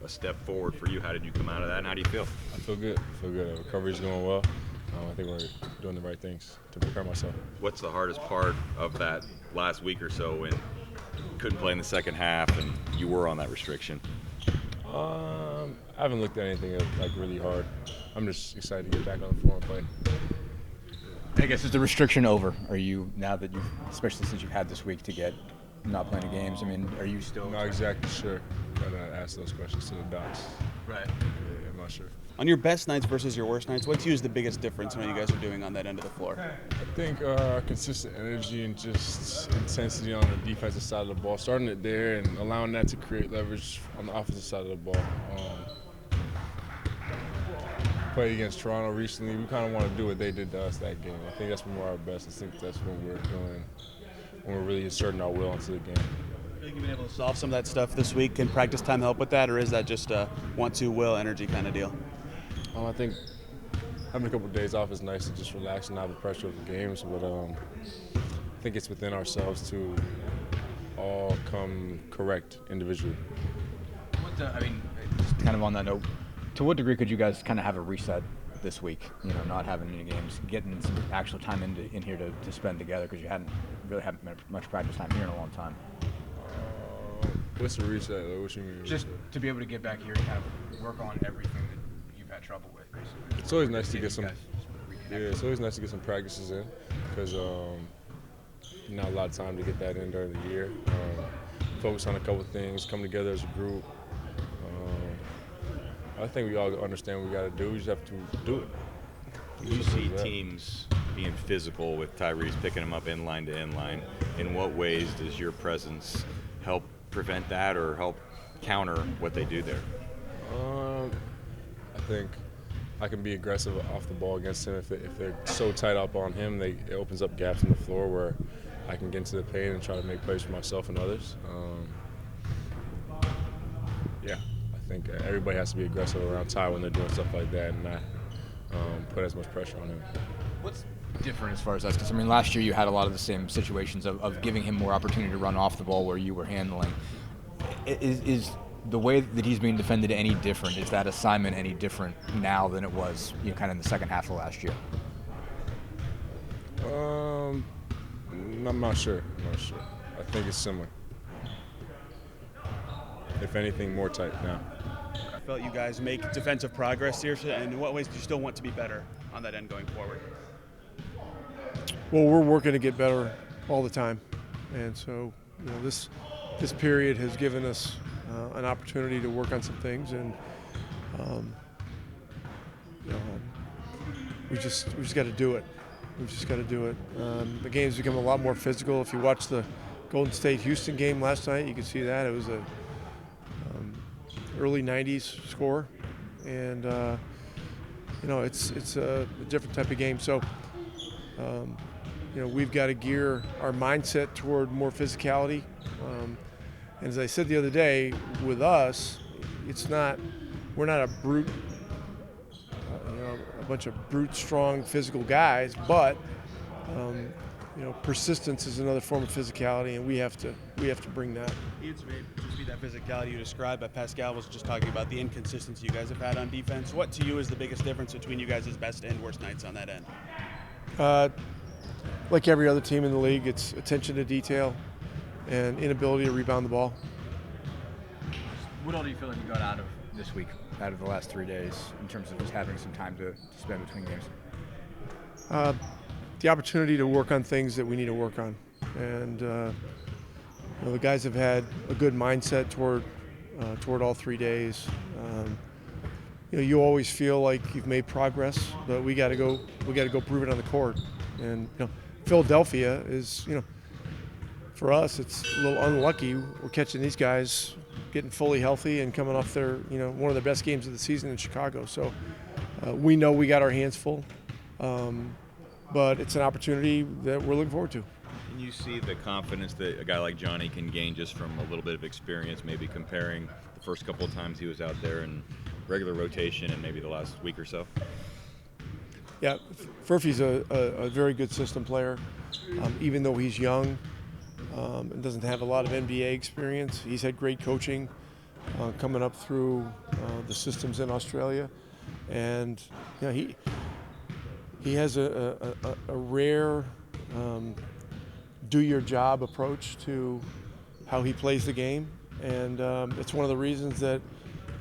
a step forward for you. How did you come out of that, and how do you feel? I feel good. I feel good. The recovery's going well. I think we're doing the right things to prepare myself. What's the hardest part of that last week or so when you couldn't play in the second half and you were on that restriction? I haven't looked at anything like really hard. I'm just excited to get back on the floor and play. I guess, is the restriction over? Are you, now that you've, especially since you've had this week to get not playing the games, I mean, are you still? Not exactly sure. Gotta ask those questions to the docs. Right. Yeah, I'm not sure. On your best nights versus your worst nights, what's usually the biggest difference when you guys are doing on that end of the floor? I think consistent energy and just intensity on the defensive side of the ball, starting it there and allowing that to create leverage on the offensive side of the ball. Played against Toronto recently. We kind of want to do what they did to us that game. I think that's when we're our best. I think that's when we're doing, when we're really inserting our will into the game. I think you've been able to solve some of that stuff this week. Can practice time help with that, or is that just a want-to-will energy kind of deal? I think having a couple of days off is nice to just relax and not have the pressure of the games, but I think it's within ourselves to all come correct individually. I mean, just kind of on that note, to what degree could you guys kind of have a reset this week? You know, not having any games, getting some actual time in here to spend together, because you haven't much practice time here in a long time. What's the reset, though? What you mean? Just to be able to get back here and kind of work on everything that you've had trouble with, basically. It's always nice to get some. Yeah, it's always nice to get some practices in, because not a lot of time to get that in during the year. Focus on a couple of things, come together as a group. I think we all understand what we got to do. We just have to do it. You see teams being physical with Tyrese picking them up inline to inline. In what ways does your presence help prevent that or help counter what they do there? I think I can be aggressive off the ball against him. If they're so tight up on him, it opens up gaps in the floor where I can get into the paint and try to make plays for myself and others. I think everybody has to be aggressive around Ty when they're doing stuff like that and not put as much pressure on him. What's different as far as that's concerned? I mean, last year you had a lot of the same situations of giving him more opportunity to run off the ball where you were handling. Is the way that he's being defended any different? Is that assignment any different now than it was, you know, kind of in the second half of last year? I'm not sure. I think it's similar. If anything, more tight now. I felt you guys make defensive progress here, and in what ways do you still want to be better on that end going forward? Well, we're working to get better all the time, and so this period has given us an opportunity to work on some things, and we just got to do it. We've just got to do it. The game's become a lot more physical. If you watch the Golden State-Houston game last night, you could see that. It was a early 90s score, and it's a different type of game. So we've got to gear our mindset toward more physicality. And as I said the other day, with us, we're not a brute, a bunch of brute, strong, physical guys, but persistence is another form of physicality, and we have to bring that. It's just be that physicality you described, but Pascal was just talking about the inconsistency you guys have had on defense. What to you is the biggest difference between you guys' best and worst nights on that end? Like every other team in the league, it's attention to detail and inability to rebound the ball. What all do you feel like you got out of this week, out of the last 3 days, in terms of just having some time to spend between games? The opportunity to work on things that we need to work on. And the guys have had a good mindset toward all 3 days. You always feel like you've made progress, but we got to go prove it on the court. And Philadelphia is, for us, it's a little unlucky. We're catching these guys getting fully healthy and coming off their, one of the best games of the season in Chicago. So we know we got our hands full, but it's an opportunity that we're looking forward to. Can you see the confidence that a guy like Johnny can gain just from a little bit of experience, maybe comparing the first couple of times he was out there in regular rotation and maybe the last week or so? Yeah, Furphy's a very good system player. Even though he's young and doesn't have a lot of NBA experience, he's had great coaching. coming up through the systems in Australia, and he has a rare do your job approach to how he plays the game, and it's one of the reasons that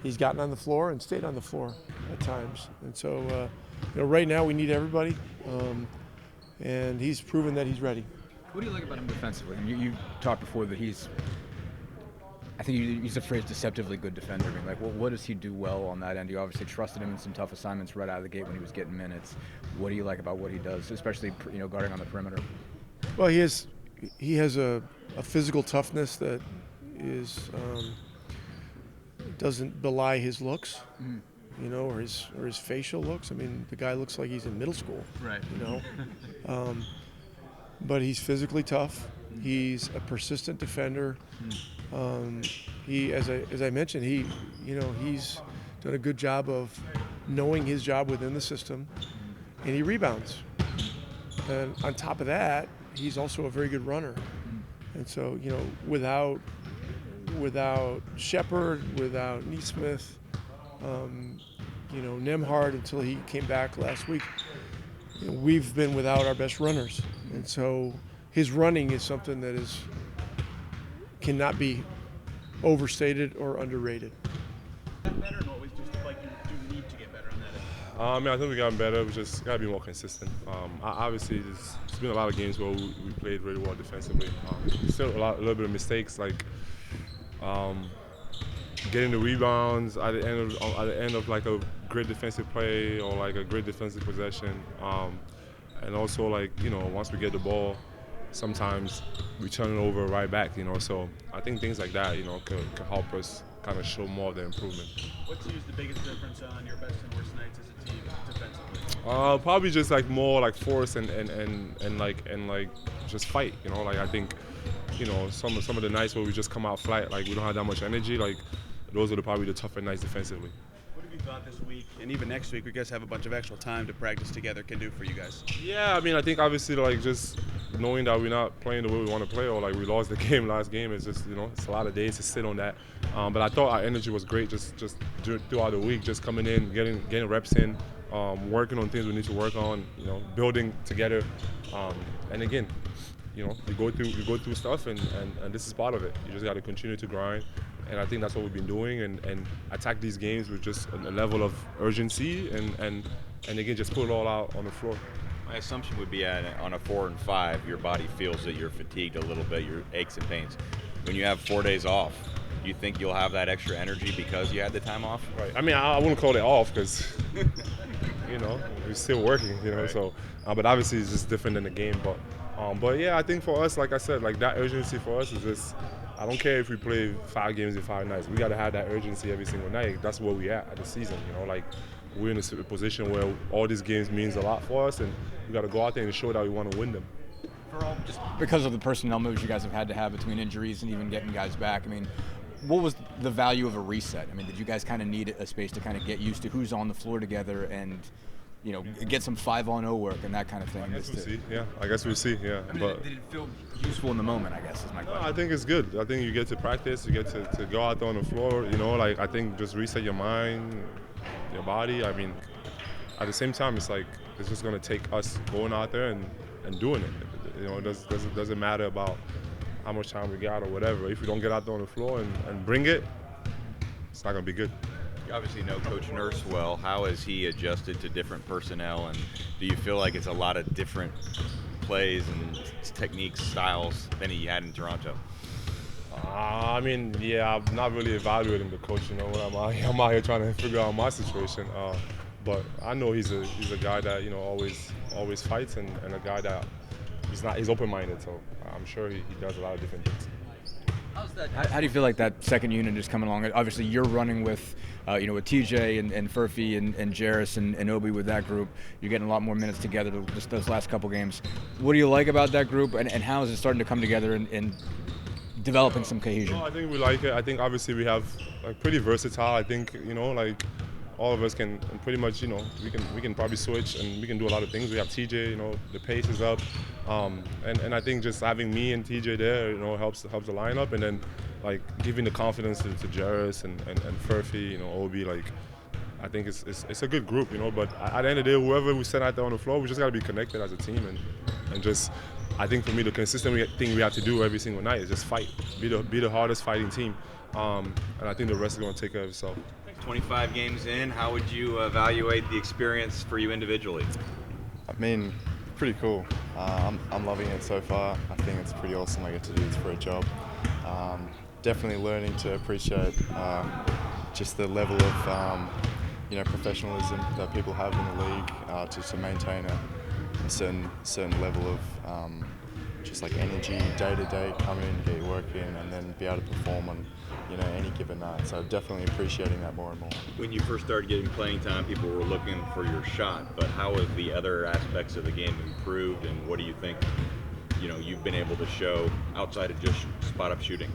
he's gotten on the floor and stayed on the floor at times. And so right now we need everybody, and he's proven that he's ready. What do you like about him defensively? And you talked before that I think you used the phrase deceptively good defender. I mean, like, what does he do well on that end? You obviously trusted him in some tough assignments right out of the gate when he was getting minutes. What do you like about what he does, especially guarding on the perimeter? Well, he has a physical toughness that is doesn't belie his looks, or his facial looks. I mean, the guy looks like he's in middle school, right? But he's physically tough. He's a persistent defender. He, as I mentioned, he's done a good job of knowing his job within the system, and he rebounds. And on top of that, he's also a very good runner. And so, without Shepard, without Neesmith, Nembhard until he came back last week, we've been without our best runners. And so his running is something that cannot be overstated or underrated. Better, and what we just like you do need to get better on that. I think we gotten better. We just gotta be more consistent. Obviously, there's been a lot of games where we played really well defensively. Still a little bit of mistakes, like getting the rebounds at the end of like a great defensive play or like a great defensive possession, and also once we get the ball, sometimes we turn it over right back. So I think things like that could help us kind of show more of the improvement. What to you is the biggest difference on your best and worst nights as a team defensively? Probably just like more like force and just fight. I think some of the nights where we just come out flat, like we don't have that much energy, like those are probably the tougher nights defensively. What have you thought this week and even next week? We guys have a bunch of extra time to practice together. Can do for you guys. Yeah, I think obviously just knowing that we're not playing the way we want to play, or like we lost the last game, is just it's a lot of days to sit on that. But I thought our energy was great just throughout the week, just coming in, getting reps in, working on things we need to work on, building together, and again, you go through stuff, and this is part of it. You just got to continue to grind. And I think that's what we've been doing, and attack these games with just a level of urgency, and again, just put it all out on the floor. My assumption would be on a 4 and 5, your body feels that you're fatigued a little bit, your aches and pains. When you have 4 days off, do you think you'll have that extra energy because you had the time off? Right. I wouldn't call it off because, we're still working, Right. So, but obviously it's just different than the game. But yeah, I think for us, like I said, like that urgency for us is just, I don't care if we play 5 games in 5 nights. We got to have that urgency every single night. That's where we at the season. We're in a position where all these games means a lot for us, and we got to go out there and show that we want to win them. Just because of the personnel moves you guys have had to have between injuries and even getting guys back, what was the value of a reset? Did you guys kind of need a space to kind of get used to who's on the floor together and get some 5-on-0 work and that kind of thing? I guess we'll see. Yeah. But did it feel useful in the moment, I guess, is my question. I think it's good. I think you get to practice, you get to go out there on the floor, I think just reset your mind, your body. At the same time, it's like it's just going to take us going out there and doing it. It doesn't matter about how much time we got or whatever. If we don't get out there on the floor and bring it, it's not going to be good. You obviously know Coach Nurse well. How has he adjusted to different personnel, and do you feel like it's a lot of different plays and techniques, styles than he had in Toronto? I'm not really evaluating the coach. When I'm out here trying to figure out my situation. But I know he's a guy that always fights, and a guy that he's open-minded. So I'm sure he does a lot of different things. How do you feel like that second unit is coming along? Obviously, you're running with TJ and Furphy and Jarris and Obi with that group. You're getting a lot more minutes together just those last couple games. What do you like about that group, and how is it starting to come together and developing some cohesion? I think we like it. I think obviously we have pretty versatile. I think all of us can pretty much we can probably switch and we can do a lot of things. We have TJ, the pace is up, and I think just having me and TJ there helps the lineup, and then like giving the confidence to Jarris and Furphy, you know, Obi, like I think it's a good group, you know. But at the end of the day, whoever we send out there on the floor, we just got to be connected as a team and just. I think for me, the consistent thing we have to do every single night is just fight, be the hardest fighting team, and I think the rest is going to take care of itself. 25 games in, how would you evaluate the experience for you individually? I mean, pretty cool. I'm loving it so far. I think it's pretty awesome I get to do this for a job. Definitely learning to appreciate just the level of professionalism that people have in the league to maintain a certain level of just like energy day to day, come in, get your work in, and then be able to perform on any given night. So definitely appreciating that more and more. When you first started getting playing time, people were looking for your shot, but how have the other aspects of the game improved, and what do you think you've been able to show outside of just spot up shooting?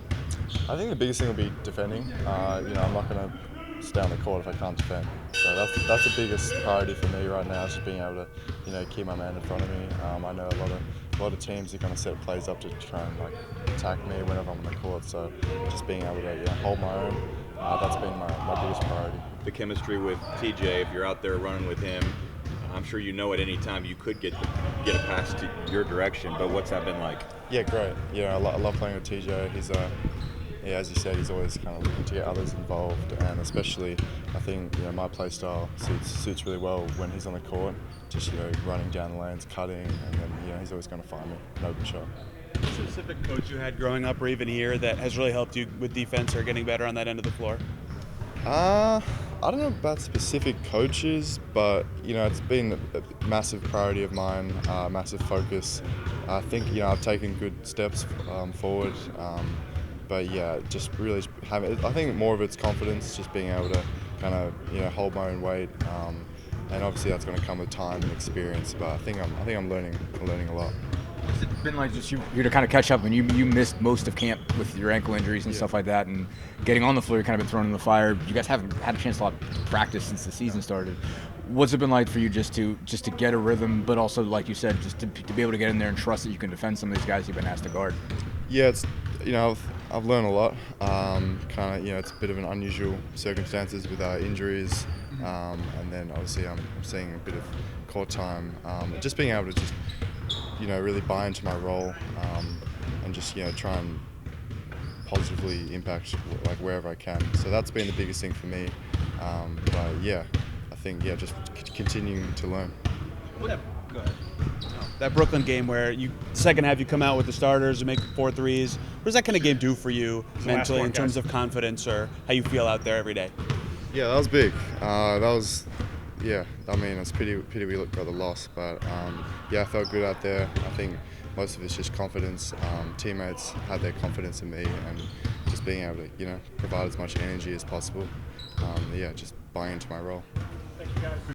I think the biggest thing will be defending. I'm not going to stay on the court if I can't defend. So that's the biggest priority for me right now, is just being able to keep my man in front of me. I know a lot of teams are going to set plays up to try and attack me whenever I'm on the court. So just being able to hold my own, that's been my biggest priority. The chemistry with TJ, if you're out there running with him, I'm sure at any time you could get a pass to your direction, but what's that been like? Yeah, great. Yeah, I love playing with TJ. He's as you said, he's always kind of looking to get others involved, and especially I think my play style suits really well when he's on the court. Just running down the lanes, cutting, and then he's always going to find me an open shot. Specific coach you had growing up or even here that has really helped you with defense or getting better on that end of the floor? I don't know about specific coaches, but it's been a massive priority of mine, massive focus. I think I've taken good steps forward, but yeah, just really having. I think more of it's confidence, just being able to kind of hold my own weight, and obviously that's going to come with time and experience. But I think I'm learning a lot. Has it been like just you're to kind of catch up, and you missed most of camp with your ankle injuries and stuff like that, and getting on the floor, you're kind of been thrown in the fire. You guys haven't had a chance to practice since the season started. What's it been like for you just to get a rhythm, but also, like you said, just to be able to get in there and trust that you can defend some of these guys you've been asked to guard? Yeah, it's I've learned a lot. It's a bit of an unusual circumstances with injuries, and then obviously I'm seeing a bit of court time. Just being able to just really buy into my role, and just try and positively impact wherever I can. So that's been the biggest thing for me. But yeah, I think just continuing to learn. Go ahead. That Brooklyn game where second half you come out with the starters and make 4 threes. What does that kind of game do for you mentally in terms of confidence or how you feel out there every day? Yeah, that was big. It's pity we got the loss, but I felt good out there. I think most of it's just confidence. Teammates had their confidence in me, and just being able to provide as much energy as possible. Just buying into my role. Thank you guys.